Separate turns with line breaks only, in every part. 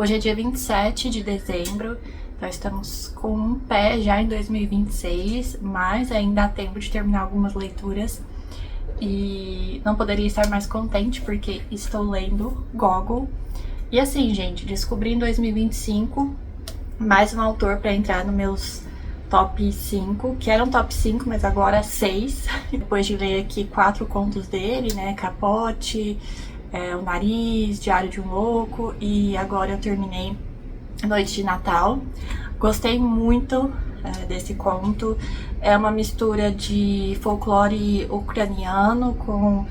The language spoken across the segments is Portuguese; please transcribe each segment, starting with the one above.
Hoje é dia 27 de dezembro, nós estamos com um pé já em 2026, mas ainda há tempo de terminar algumas leituras e não poderia estar mais contente porque estou lendo Gogol. E assim, gente, descobri em 2025 mais um autor para entrar nos meus top 5, que era um top 5, mas agora 6. Depois de ler aqui 4 contos dele, né, Capote, O Nariz, Diário de um Louco, e agora eu terminei Noite de Natal. Gostei muito desse conto. É uma mistura de folclore ucraniano com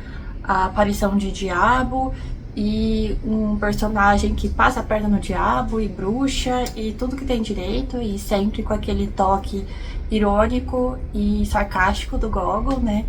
a aparição de diabo e um personagem que passa a perna no diabo e bruxa e tudo que tem direito, e sempre com aquele toque irônico e sarcástico do Gogol, né?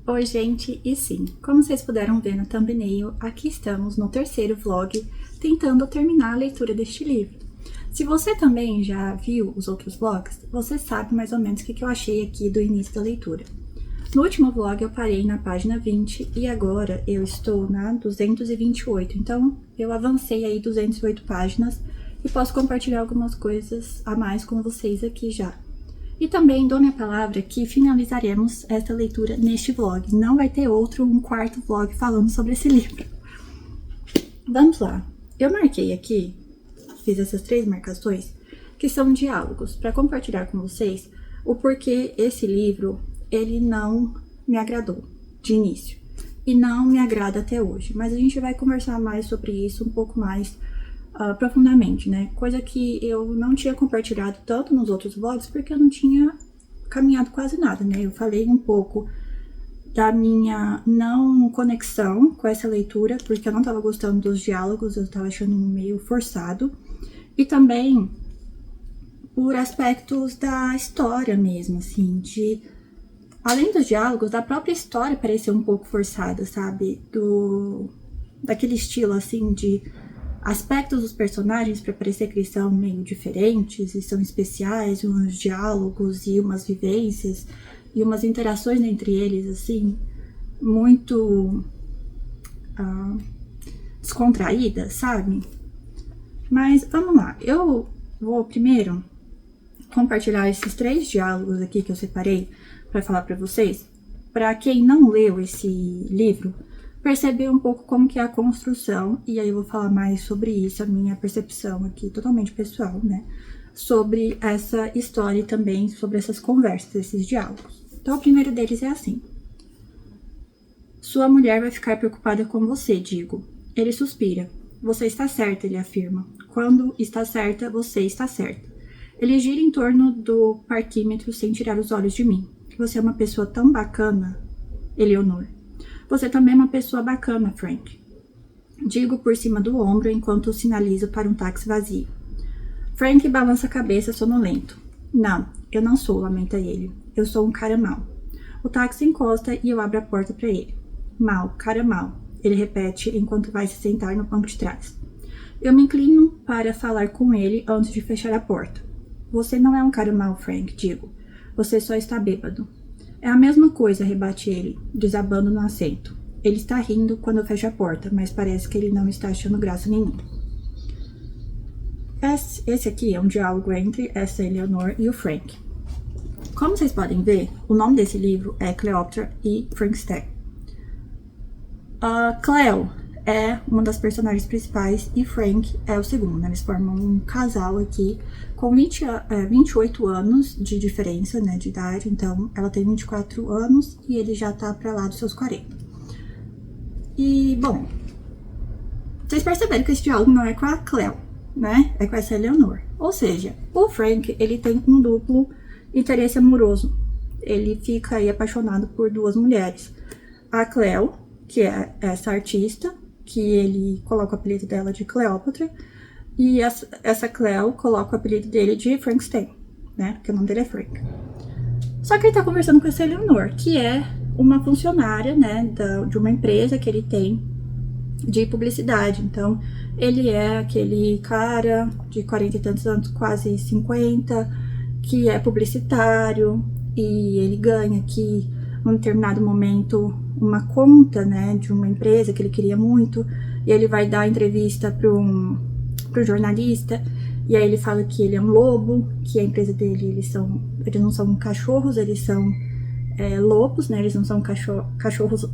Oi gente, e sim, como vocês puderam ver no thumbnail, aqui estamos no terceiro vlog tentando terminar a leitura deste livro. Se você também já viu os outros vlogs, você sabe mais ou menos o que eu achei aqui do início da leitura. No último vlog eu parei na página 20 e agora eu estou na 228, então eu avancei aí 208 páginas e posso compartilhar algumas coisas a mais com vocês aqui já. E também dou minha palavra que finalizaremos esta leitura neste vlog. Não vai ter um quarto vlog falando sobre esse livro. Vamos lá. Eu marquei aqui, fiz essas 3 marcações, que são diálogos, para compartilhar com vocês o porquê esse livro, ele não me agradou de início. E não me agrada até hoje. Mas a gente vai conversar mais sobre isso um pouco mais profundamente, né? Coisa que eu não tinha compartilhado tanto nos outros vlogs, porque eu não tinha caminhado quase nada, né? Eu falei um pouco da minha não conexão com essa leitura, porque eu não tava gostando dos diálogos, eu tava achando meio forçado. E também por aspectos da história mesmo, assim, além dos diálogos, da própria história parecer um pouco forçada, sabe? Daquele estilo, assim, de aspectos dos personagens para parecer que eles são meio diferentes e são especiais, uns diálogos e umas vivências e umas interações entre eles, assim, muito descontraídas, sabe? Mas vamos lá, eu vou primeiro compartilhar esses 3 diálogos aqui que eu separei para falar para vocês, para quem não leu esse livro, perceber um pouco como que é a construção, e aí eu vou falar mais sobre isso, a minha percepção aqui, totalmente pessoal, né, sobre essa história e também sobre essas conversas, esses diálogos. Então, o primeiro deles é assim. Sua mulher vai ficar preocupada com você, digo. Ele suspira. Você está certa, ele afirma. Quando está certa, você está certa. Ele gira em torno do parquímetro sem tirar os olhos de mim. Você é uma pessoa tão bacana, Eleonor. Você também é uma pessoa bacana, Frank. Digo por cima do ombro enquanto sinalizo para um táxi vazio. Frank balança a cabeça sonolento. Não, eu não sou, lamenta ele. Eu sou um cara mau. O táxi encosta e eu abro a porta para ele. Mal, cara mau, ele repete enquanto vai se sentar no banco de trás. Eu me inclino para falar com ele antes de fechar a porta. Você não é um cara mau, Frank, digo. Você só está bêbado. É a mesma coisa, rebate ele, desabando no assento. Ele está rindo quando eu fecho a porta, mas parece que ele não está achando graça nenhuma. Esse aqui é um diálogo entre essa Eleanor e o Frank. Como vocês podem ver, o nome desse livro é Cleópatra e Frankenstein. Cleo é uma das personagens principais e Frank é o segundo, né? Eles formam um casal aqui com 28 anos de diferença, né, de idade. Então, ela tem 24 anos e ele já tá pra lá dos seus 40. E, bom, vocês perceberam que esse diálogo não é com a Cleo, né? É com essa Eleanor. Ou seja, o Frank, ele tem um duplo interesse amoroso. Ele fica aí apaixonado por duas mulheres. A Cleo, que é essa artista, que ele coloca o apelido dela de Cleópatra, e essa Cleo coloca o apelido dele de Frankenstein, né? Porque o nome dele é Frank. Só que ele tá conversando com essa Eleanor, que é uma funcionária, né, de uma empresa que ele tem de publicidade. Então, ele é aquele cara de 40 e tantos anos, quase 50, que é publicitário, e ele ganha aqui, num determinado momento, uma conta, né, de uma empresa que ele queria muito, e ele vai dar entrevista pro jornalista, e aí ele fala que ele é um lobo, que a empresa dele, eles não são cachorros, eles são lobos, né, eles não são cachorros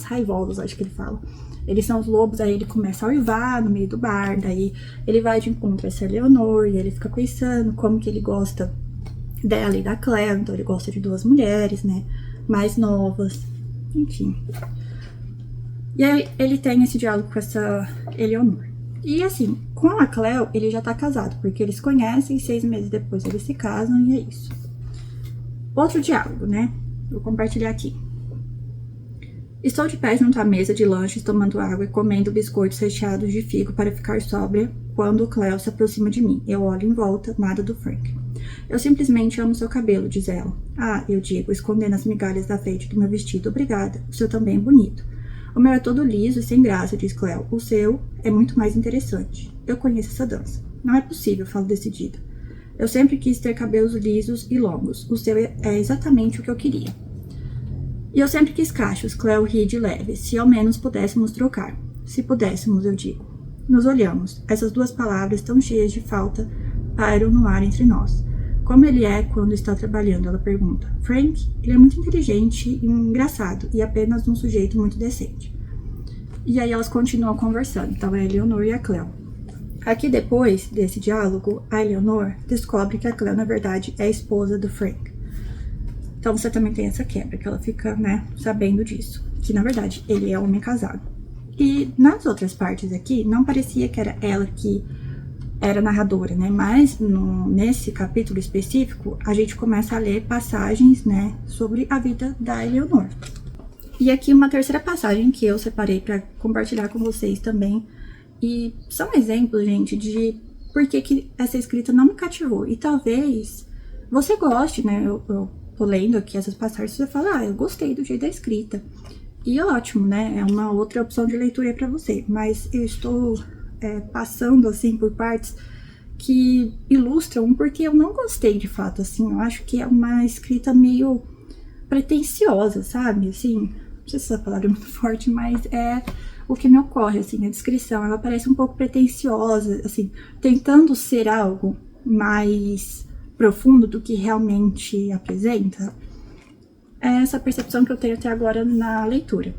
raivosos, acho que ele fala. Eles são os lobos, aí ele começa a uivar no meio do bar, daí ele vai de encontro a essa Eleanor, e ele fica pensando como que ele gosta dela e da Claire, então ele gosta de duas mulheres, né, mais novas, enfim. E aí ele tem esse diálogo com essa Eleanor. E assim, com a Cleo, ele já tá casado, porque eles conhecem, 6 meses depois eles se casam, e é isso. Outro diálogo, né? Vou compartilhar aqui. Estou de pé junto à mesa de lanches, tomando água e comendo biscoitos recheados de figo para ficar sóbria, quando Cleo se aproxima de mim. Eu olho em volta, nada do Frank. Eu simplesmente amo seu cabelo, diz ela. Ah, eu digo, escondendo as migalhas da frente do meu vestido. Obrigada, o seu também é bonito. O meu é todo liso e sem graça, diz Cleo. O seu é muito mais interessante. Eu conheço essa dança. Não é possível, falo decidida. Eu sempre quis ter cabelos lisos e longos. O seu é exatamente o que eu queria. E eu sempre quis cachos, Cleo ri de leve. Se ao menos pudéssemos trocar. Se pudéssemos, eu digo. Nos olhamos. Essas duas palavras tão cheias de falta pairam no ar entre nós. Como ele é quando está trabalhando, ela pergunta. Frank, ele é muito inteligente e engraçado, e apenas um sujeito muito decente. E aí elas continuam conversando, então é a Eleanor e a Cleo. Aqui depois desse diálogo, a Eleanor descobre que a Cleo, na verdade, é a esposa do Frank. Então você também tem essa quebra, que ela fica, né, sabendo disso. Que, na verdade, ele é homem casado. E nas outras partes aqui, não parecia que era ela que era narradora, né? Mas nesse capítulo específico, a gente começa a ler passagens, né, sobre a vida da Eleanor. E aqui uma terceira passagem que eu separei para compartilhar com vocês também. E são exemplos, gente, de por que essa escrita não me cativou. E talvez você goste, né? Eu tô lendo aqui essas passagens e você fala, eu gostei do jeito da escrita. E ótimo, né? É uma outra opção de leitura aí pra você. Mas eu estou passando, assim, por partes que ilustram porque eu não gostei, de fato, assim. Eu acho que é uma escrita meio pretensiosa, sabe? Assim, não sei se essa palavra é muito forte, mas é o que me ocorre, assim, a descrição. Ela parece um pouco pretensiosa, assim, tentando ser algo mais profundo do que realmente apresenta. É essa percepção que eu tenho até agora na leitura.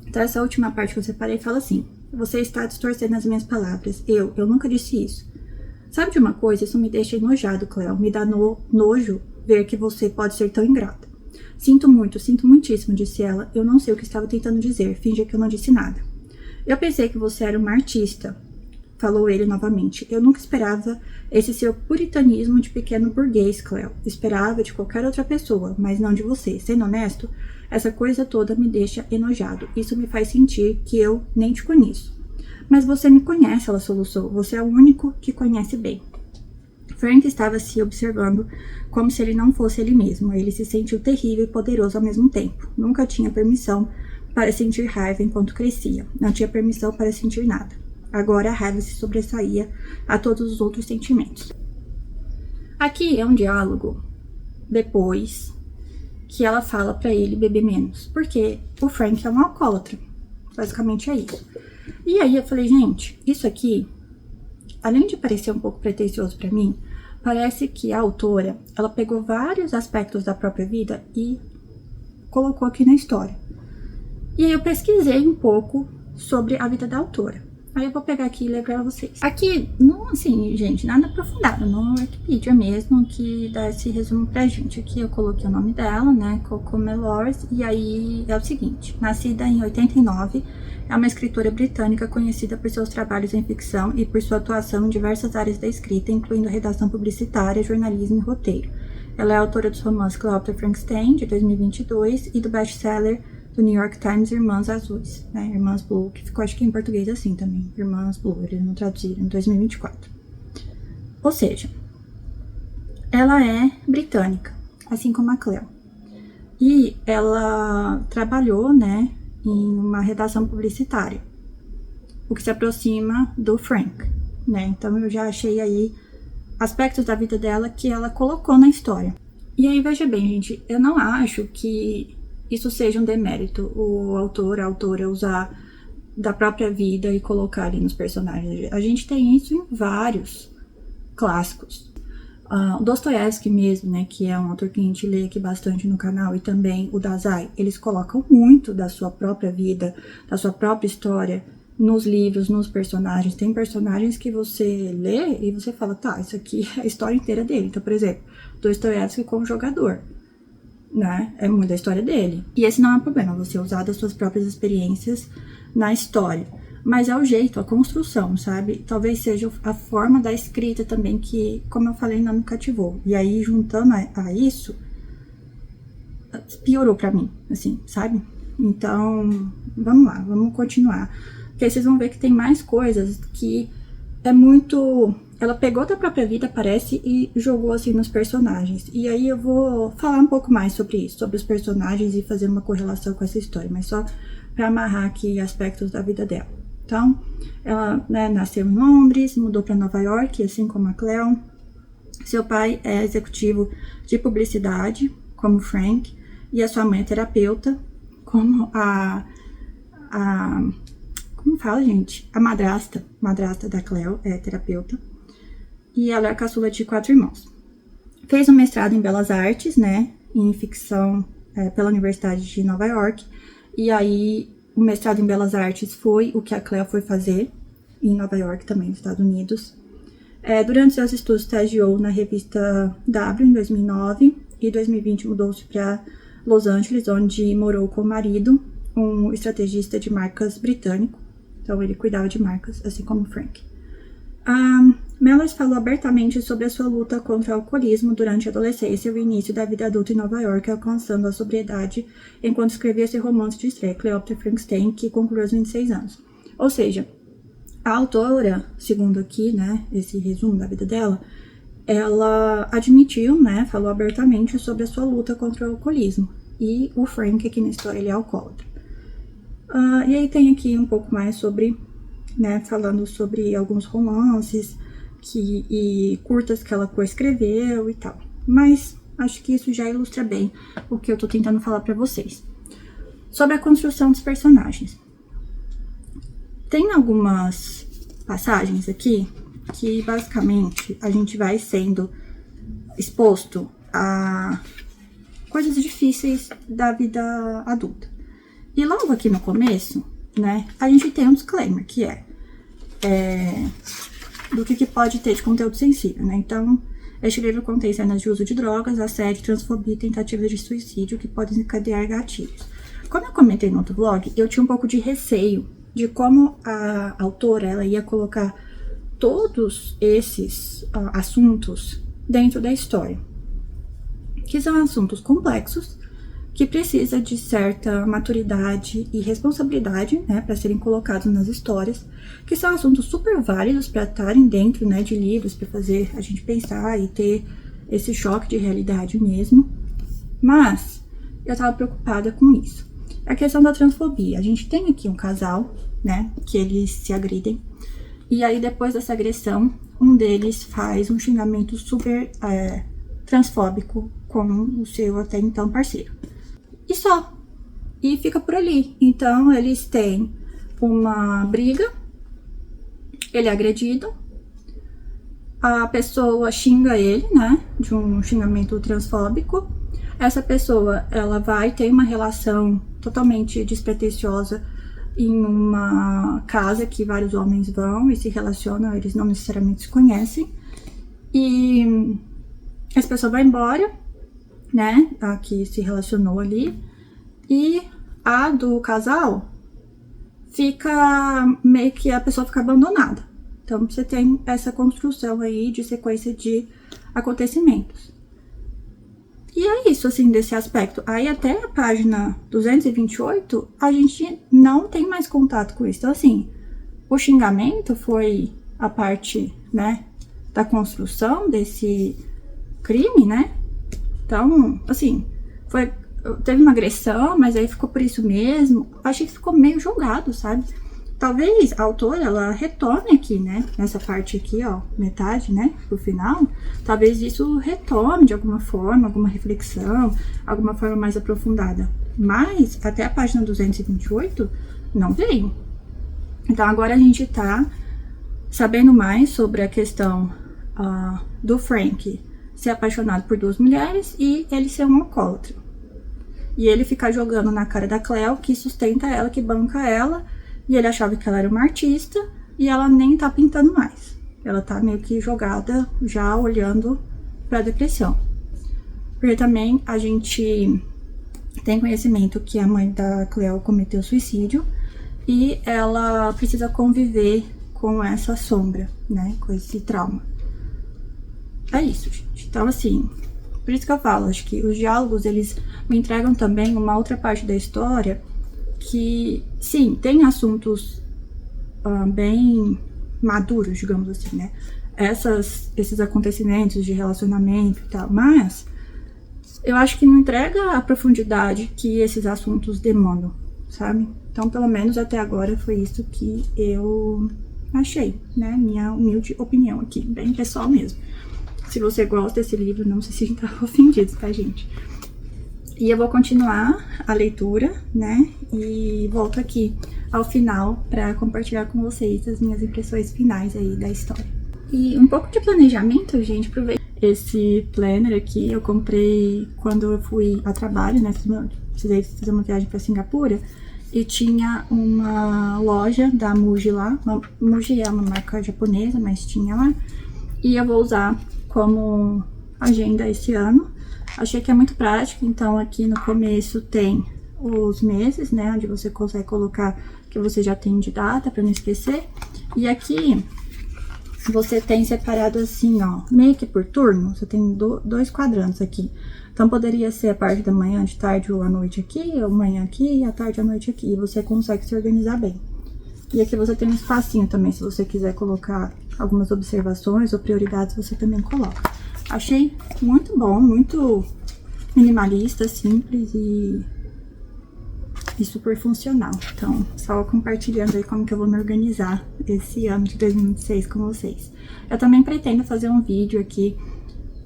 Então, essa última parte que eu separei fala assim: você está distorcendo as minhas palavras. Eu nunca disse isso. Sabe de uma coisa? Isso me deixa enojado, Cleo. Me dá nojo ver que você pode ser tão ingrata. Sinto muitíssimo, disse ela. Eu não sei o que estava tentando dizer. Finge que eu não disse nada. Eu pensei que você era uma artista, falou ele novamente. Eu nunca esperava esse seu puritanismo de pequeno burguês, Cleo. Esperava de qualquer outra pessoa, mas não de você. Sendo honesto, essa coisa toda me deixa enojado. Isso me faz sentir que eu nem te conheço. Mas você me conhece, ela soluçou. Você é o único que conhece bem. Frank estava se observando como se ele não fosse ele mesmo. Ele se sentiu terrível e poderoso ao mesmo tempo. Nunca tinha permissão para sentir raiva enquanto crescia. Não tinha permissão para sentir nada. Agora a raiva se sobressaía a todos os outros sentimentos. Aqui é um diálogo depois que ela fala pra ele beber menos, porque o Frank é um alcoólatra, basicamente é isso. E aí eu falei, gente, isso aqui, além de parecer um pouco pretensioso pra mim, parece que a autora, ela pegou vários aspectos da própria vida e colocou aqui na história. E aí eu pesquisei um pouco sobre a vida da autora. Aí eu vou pegar aqui e ler pra vocês. Aqui, não assim, gente, nada aprofundado, no Wikipedia mesmo, que dá esse resumo pra gente. Aqui eu coloquei o nome dela, né, Coco Melrose, e aí é o seguinte. Nascida em 89, é uma escritora britânica conhecida por seus trabalhos em ficção e por sua atuação em diversas áreas da escrita, incluindo redação publicitária, jornalismo e roteiro. Ela é autora dos romances Cleopatra Frankenstein, de 2022, e do best-seller do New York Times, Irmãs Azuis, né, Irmãs Blue, que ficou acho que em português assim também, Irmãs Blue, eles não traduziram, em 2024. Ou seja, ela é britânica, assim como a Cleo. E ela trabalhou, né, em uma redação publicitária, o que se aproxima do Frank, né, então eu já achei aí aspectos da vida dela que ela colocou na história. E aí, veja bem, gente, eu não acho que isso seja um demérito, o autor, a autora usar da própria vida e colocar ali nos personagens. A gente tem isso em vários clássicos. O Dostoiévski mesmo, né, que é um autor que a gente lê aqui bastante no canal, e também o Dazai, eles colocam muito da sua própria vida, da sua própria história nos livros, nos personagens. Tem personagens que você lê e você fala, tá, isso aqui é a história inteira dele. Então, por exemplo, Dostoiévski como jogador, né? É muito da história dele. E esse não é um problema, você usar das suas próprias experiências na história. Mas é o jeito, a construção, sabe? Talvez seja a forma da escrita também que, como eu falei, não me cativou. E aí, juntando a isso, piorou pra mim, assim, sabe? Então, vamos lá, vamos continuar. Porque aí vocês vão ver que tem mais coisas que é muito... Ela pegou da própria vida, parece, e jogou assim nos personagens. E aí eu vou falar um pouco mais sobre isso, sobre os personagens e fazer uma correlação com essa história, mas só para amarrar aqui aspectos da vida dela. Então, ela, né, nasceu em Londres, mudou para Nova York, assim como a Cleo. Seu pai é executivo de publicidade, como Frank, e a sua mãe é terapeuta, como como fala, gente? A madrasta da Cleo é terapeuta. E ela é a caçula de 4 irmãos. Fez um mestrado em Belas Artes, né, em ficção, pela Universidade de Nova York. E aí, o mestrado em Belas Artes foi o que a Cleo foi fazer em Nova York, também nos Estados Unidos. Durante seus estudos, estagiou na revista W em 2009 e em 2020 mudou-se para Los Angeles, onde morou com o marido, um estrategista de marcas britânico. Então, ele cuidava de marcas, assim como Frank. Melrose falou abertamente sobre a sua luta contra o alcoolismo durante a adolescência e o início da vida adulta em Nova York, alcançando a sobriedade enquanto escrevia seu romance de estreia, Cleopatra Frankenstein, que concluiu aos 26 anos. Ou seja, a autora, segundo aqui, né, esse resumo da vida dela, ela admitiu, né, falou abertamente sobre a sua luta contra o alcoolismo. E o Frank, aqui na história, ele é alcoólatra. E aí tem aqui um pouco mais sobre, né, falando sobre alguns romances e curtas que ela coescreveu e tal. Mas acho que isso já ilustra bem o que eu tô tentando falar pra vocês. Sobre a construção dos personagens. Tem algumas passagens aqui que basicamente a gente vai sendo exposto a coisas difíceis da vida adulta. E logo aqui no começo, né, a gente tem um disclaimer, que é do que pode ter de conteúdo sensível, né? Então, este livro contém cenas de uso de drogas, assédio, transfobia e tentativas de suicídio que podem desencadear gatilhos. Como eu comentei no outro vlog, eu tinha um pouco de receio de como a autora ela ia colocar todos esses assuntos dentro da história, que são assuntos complexos, que precisa de certa maturidade e responsabilidade, né, para serem colocados nas histórias, que são assuntos super válidos para estarem dentro, né, de livros, para fazer a gente pensar e ter esse choque de realidade mesmo. Mas eu tava preocupada com isso. A questão da transfobia. A gente tem aqui um casal, né, que eles se agridem. E aí, depois dessa agressão, um deles faz um xingamento super transfóbico com o seu até então parceiro. E só. E fica por ali. Então, eles têm uma briga, ele é agredido, a pessoa xinga ele, né, de um xingamento transfóbico. Essa pessoa, ela vai ter uma relação totalmente despretensiosa em uma casa que vários homens vão e se relacionam, eles não necessariamente se conhecem. E essa pessoa vai embora, né, a que se relacionou ali, e a do casal fica meio que a pessoa fica abandonada. Então, você tem essa construção aí de sequência de acontecimentos. E é isso, assim, desse aspecto. Aí, até a página 228, a gente não tem mais contato com isso. Então, assim, o xingamento foi a parte, né, da construção desse crime, né? Então, assim, teve uma agressão, mas aí ficou por isso mesmo. Achei que ficou meio jogado, sabe? Talvez a autora, ela retome aqui, né? Nessa parte aqui, ó, metade, né? Pro final. Talvez isso retome de alguma forma, alguma reflexão, alguma forma mais aprofundada. Mas, até a página 228, não veio. Então, agora a gente tá sabendo mais sobre a questão do Frank ser apaixonado por duas mulheres e ele ser um alcoólatra. E ele ficar jogando na cara da Cleo, que sustenta ela, que banca ela. E ele achava que ela era uma artista e ela nem tá pintando mais. Ela tá meio que jogada, já olhando pra depressão. Porque também a gente tem conhecimento que a mãe da Cleo cometeu suicídio e ela precisa conviver com essa sombra, né? Com esse trauma. É isso, gente. Então, assim, por isso que eu falo, acho que os diálogos, eles me entregam também uma outra parte da história que, sim, tem assuntos bem maduros, digamos assim, né? Esses acontecimentos de relacionamento e tal, mas eu acho que não entrega a profundidade que esses assuntos demandam, sabe? Então, pelo menos até agora foi isso que eu achei, né? Minha humilde opinião aqui, bem pessoal mesmo. Se você gosta desse livro, não se sinta ofendido, tá, gente? E eu vou continuar a leitura, né? E volto aqui ao final para compartilhar com vocês as minhas impressões finais aí da história. E um pouco de planejamento, gente, aproveita. Esse planner aqui eu comprei quando eu fui a trabalho, né? Precisei fazer uma viagem para Singapura. E tinha uma loja da Muji lá. Muji é uma marca japonesa, mas tinha lá. E eu vou usar como agenda esse ano. Achei que é muito prático, então aqui no começo tem os meses, né, onde você consegue colocar que você já tem de data, para não esquecer. E aqui você tem separado assim, ó, meio que por turno, você tem dois quadrantes aqui. Então poderia ser a parte da manhã, de tarde ou à noite aqui, ou manhã aqui e à tarde à noite aqui. E você consegue se organizar bem. E aqui você tem um espacinho também, se você quiser colocar algumas observações ou prioridades, você também coloca. Achei muito bom, muito minimalista, simples e super funcional. Então, só compartilhando aí como que eu vou me organizar esse ano de 2026 com vocês. Eu também pretendo fazer um vídeo aqui,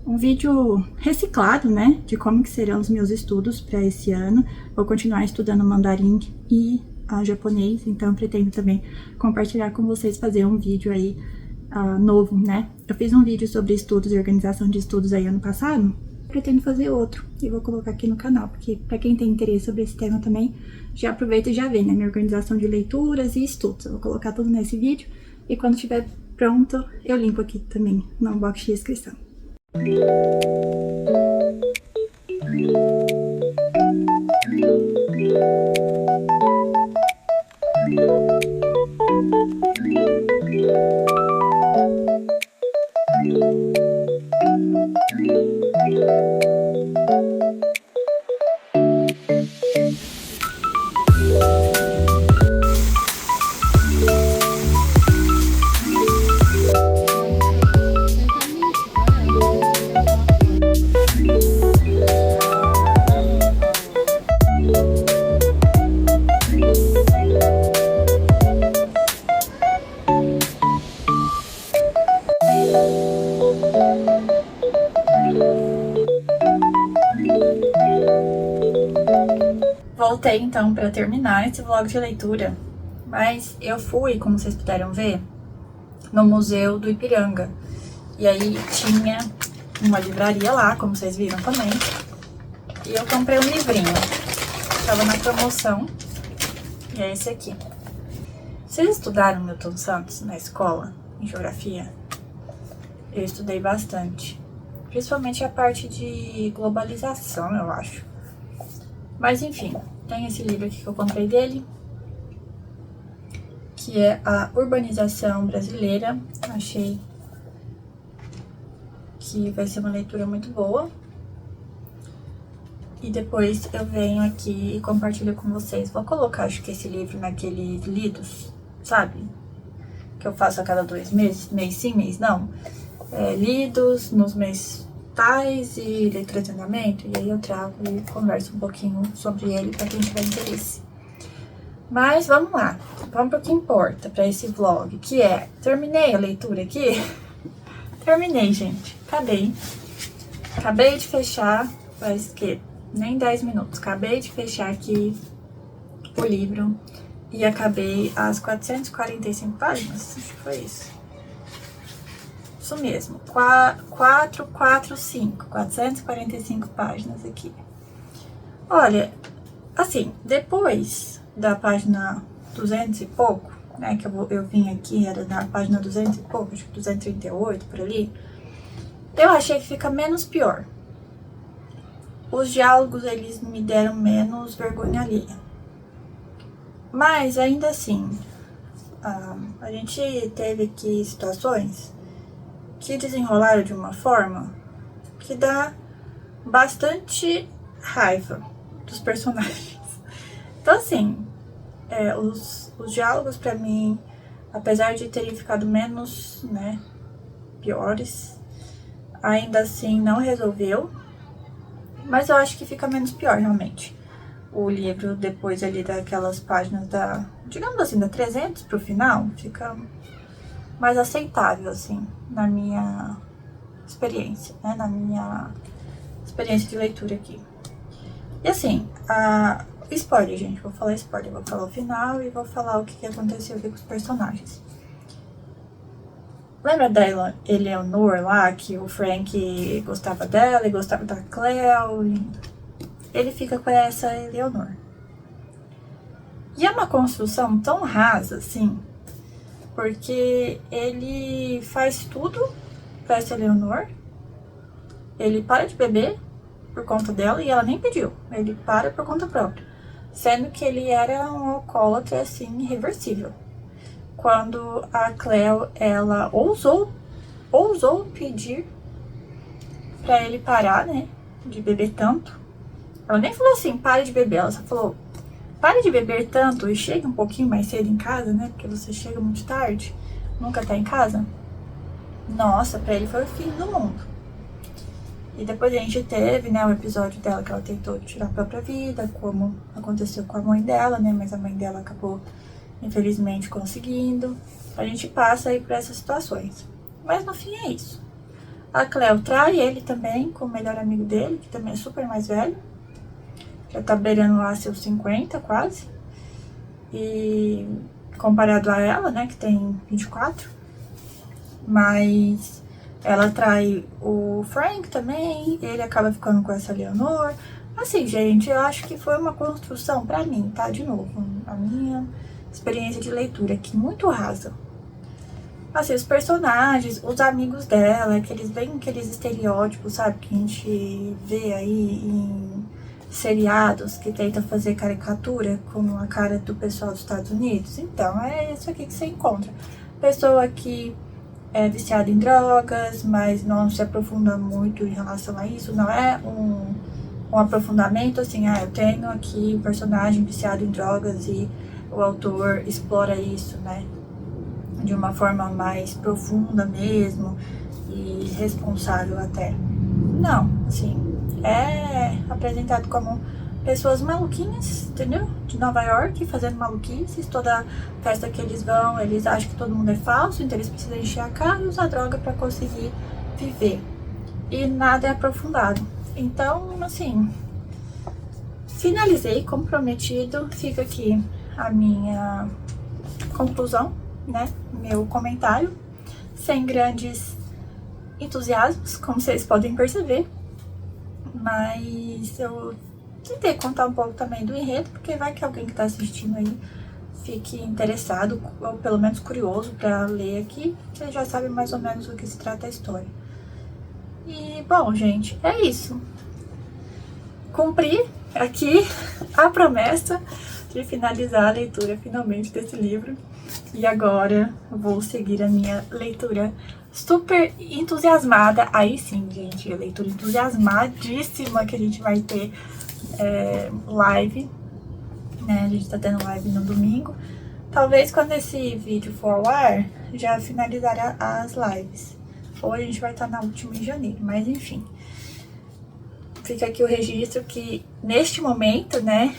um vídeo reciclado, né, de como que serão os meus estudos para esse ano. Vou continuar estudando mandarim e japonês, então eu pretendo também compartilhar com vocês, fazer um vídeo aí novo, né? Eu fiz um vídeo sobre estudos e organização de estudos aí ano passado, pretendo fazer outro e vou colocar aqui no canal, porque para quem tem interesse sobre esse tema também, já aproveita e já vê, né? Minha organização de leituras e estudos. Eu vou colocar tudo nesse vídeo e quando estiver pronto, eu limpo aqui também no box de descrição. Voltei então para terminar esse vlog de leitura, mas eu fui, como vocês puderam ver, no Museu do Ipiranga. E aí tinha uma livraria lá, como vocês viram também. E eu comprei um livrinho. Tava na promoção. E é esse aqui. Vocês estudaram Milton Santos na escola, em geografia? Eu estudei bastante. Principalmente a parte de globalização, eu acho. Mas enfim, tem esse livro aqui que eu comprei dele, que é A Urbanização Brasileira. Achei que vai ser uma leitura muito boa. E depois eu venho aqui e compartilho com vocês. Vou colocar, acho que esse livro naqueles lidos, sabe? Que eu faço a cada 2 meses, mês sim, mês não. Lidos nos meses tais e leitura de andamento. E aí eu trago e converso um pouquinho sobre ele para quem tiver interesse. Mas vamos lá, vamos para o que importa para esse vlog, que é... Terminei a leitura aqui? Terminei, gente. Acabei de fechar, faz que nem 10 minutos. Acabei de fechar aqui o livro e acabei as 445 páginas, acho que foi isso. Isso mesmo, 445 páginas aqui. Olha, assim, depois da página 200 e pouco, né, que eu vim aqui, era na página 200 e pouco, acho que 238, por ali, eu achei que fica menos pior. Os diálogos, eles me deram menos vergonha alheia. Mas, ainda assim, a gente teve aqui situações que desenrolaram de uma forma que dá bastante raiva dos personagens. Então, assim, os diálogos pra mim, apesar de terem ficado menos, né, piores, ainda assim não resolveu, mas eu acho que fica menos pior, realmente. O livro, depois ali daquelas páginas digamos assim, da 300 pro final, fica mais aceitável, assim, na minha experiência, né, na minha experiência de leitura aqui. E assim, spoiler, gente, vou falar spoiler, vou falar o final e vou falar o que aconteceu aqui com os personagens. Lembra da Eleanor lá, que o Frank gostava dela e gostava da Cleo? Ele fica com essa Eleanor. E é uma construção tão rasa, assim, porque ele faz tudo pra essa Eleanor. Ele para de beber por conta dela e ela nem pediu. Ele para por conta própria. Sendo que ele era um alcoólatra, assim, irreversível. Quando a Cleo, ela ousou pedir pra ele parar, né, de beber tanto. Ela nem falou assim, pare de beber, ela só falou, pare de beber tanto e chegue um pouquinho mais cedo em casa, né, porque você chega muito tarde, nunca tá em casa. Nossa, pra ele foi o fim do mundo. E depois a gente teve, né, o episódio dela que ela tentou tirar a própria vida, como aconteceu com a mãe dela, né, mas a mãe dela acabou, infelizmente, conseguindo. A gente passa aí por essas situações. Mas no fim é isso. A Cleo trai ele também com o melhor amigo dele, que também é super mais velho. Já tá beirando lá seus 50 quase. E comparado a ela, né, que tem 24. Mas ela trai o Frank também, ele acaba ficando com essa Leonor. Assim, gente, eu acho que foi uma construção pra mim, tá? De novo, a minha experiência de leitura aqui, muito rasa. Assim, os personagens, os amigos dela, aqueles estereótipos, sabe? Que a gente vê aí em seriados que tentam fazer caricatura com a cara do pessoal dos Estados Unidos. Então, é isso aqui que você encontra. Pessoa que é viciada em drogas, mas não se aprofunda muito em relação a isso. Não é um aprofundamento assim, eu tenho aqui um personagem viciado em drogas e o autor explora isso, né, de uma forma mais profunda mesmo e responsável até. Não, assim, é apresentado como pessoas maluquinhas, entendeu? De Nova York, fazendo maluquices. Toda festa que eles vão, eles acham que todo mundo é falso, então eles precisam encher a cara e usar droga pra conseguir viver. E nada é aprofundado. Então, assim, finalizei, comprometido. Fica aqui a minha conclusão, né? Meu comentário, sem grandes entusiasmos, como vocês podem perceber. Mas eu tentei contar um pouco também do enredo, porque vai que alguém que tá assistindo aí fique interessado, ou pelo menos curioso pra ler aqui, você já sabe mais ou menos do que se trata a história. E, bom, gente, é isso. Cumpri aqui a promessa de finalizar a leitura finalmente desse livro. E agora vou seguir a minha leitura super entusiasmada. Aí sim, gente, a leitura entusiasmadíssima que a gente vai ter live, né? A gente tá tendo live no domingo. Talvez quando esse vídeo for ao ar, já finalizar as lives. Ou a gente vai estar na última em janeiro, mas enfim. Fica aqui o registro que neste momento, né,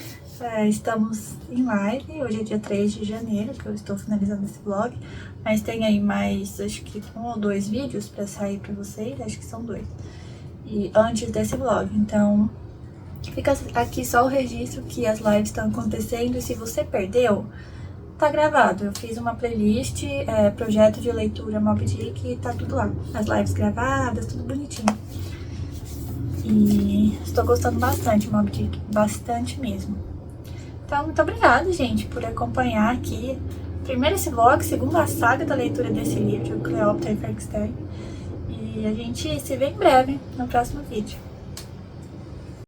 estamos em live. Hoje é dia 3 de janeiro que eu estou finalizando esse vlog. Mas tem aí mais, acho que 1 ou 2 vídeos pra sair pra vocês. Acho que são 2. E antes desse vlog, então fica aqui só o registro que as lives estão acontecendo. E se você perdeu, tá gravado. Eu fiz uma playlist, projeto de leitura Moby Dick, e tá tudo lá. As lives gravadas, tudo bonitinho. E estou gostando bastante, Moby Dick, bastante mesmo. Então, muito obrigada, gente, por acompanhar aqui. Primeiro esse vlog, segundo a saga da leitura desse livro, Cleópatra e Frankenstein. E a gente se vê em breve no próximo vídeo.